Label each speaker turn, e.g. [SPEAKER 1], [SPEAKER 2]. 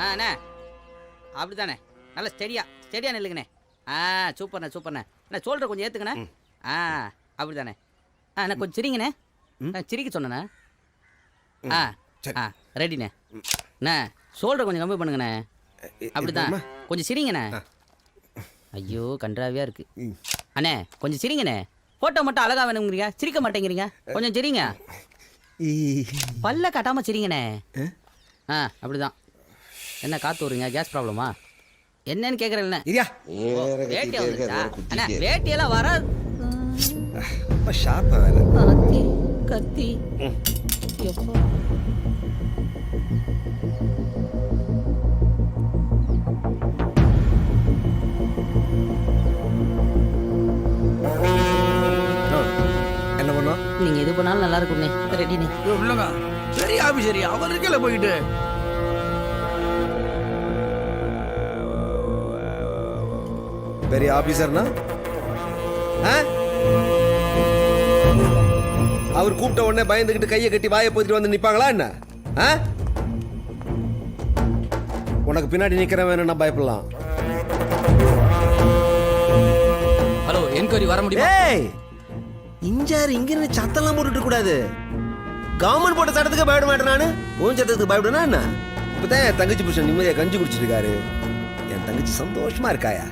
[SPEAKER 1] அண்ணே அப்படிதானே, நல்லா ஸ்டெடியா நில்லுங்கண்ணே. சூப்பர்ண்ணே சூப்பர்ண்ணே. அண்ணா சோல்டரை கொஞ்சம் ஏற்றுங்கண்ணே. அப்படிதானே. அண்ணா கொஞ்சம் சிரிங்கண்ணே. சிரிக்க சொன்னண்ணே. ரெடிண்ணே. அண்ணா சோல்டரை கொஞ்சம் கம்மி பண்ணுங்கண்ணே. அப்படிதான் கொஞ்சம் சிரிங்கண்ணே. ஐயோ கன்றாவியா இருக்கு அண்ணே. கொஞ்சம் சிரிங்கண்ணே. போட்டோ மட்டும் அழகா வேணுங்கிறீங்க, சிரிக்க மாட்டேங்கிறீங்க. கொஞ்சம் சிரிங்க, பல்ல கட்டாம சிரிங்கண்ணே. அப்படிதான். என்ன காத்து வருங்க, கேஸ் ப்ராப்ளமா என்னன்னு கேக்குறேன். வேட்டியெல்லாம் வர கத்தி
[SPEAKER 2] என்ன பண்ணோம்?
[SPEAKER 1] நீங்க எது பண்ணாலும் நல்லா இருக்கும்ண்ணே. ரெடிண்ணே.
[SPEAKER 3] சரி ஆபீசரி, அவர் இருக்கல போயிட்டு
[SPEAKER 2] பெரிய ஆபீசர்னா அவர் கூப்பிட்ட உடனே பயந்துகிட்டு கையை கட்டி வாயை போத்திட்டு வந்து நிப்பாங்களா என்ன? உனக்கு பின்னாடி நிக்கிறவன் வேணும்னா பயப்படலாம்.
[SPEAKER 3] ஹலோ, என்கொயரி வர முடியுமா?
[SPEAKER 2] இஞ்சாரு இங்க இருந்து சத்தெல்லாம் போட்டுட்டு கூடாது. கவர்மெண்ட் போட்ட சட்டத்துக்கு பயப்பட மாட்டேன் நானு. உன் சட்டத்துக்கு பயப்படுனா என்ன? இப்பதான் என் தங்கச்சி புருஷன் நிம்மதியா கஞ்சி குடிச்சிட்டு இருக்காரு. என் தங்கச்சி சந்தோஷமா இருக்காயா?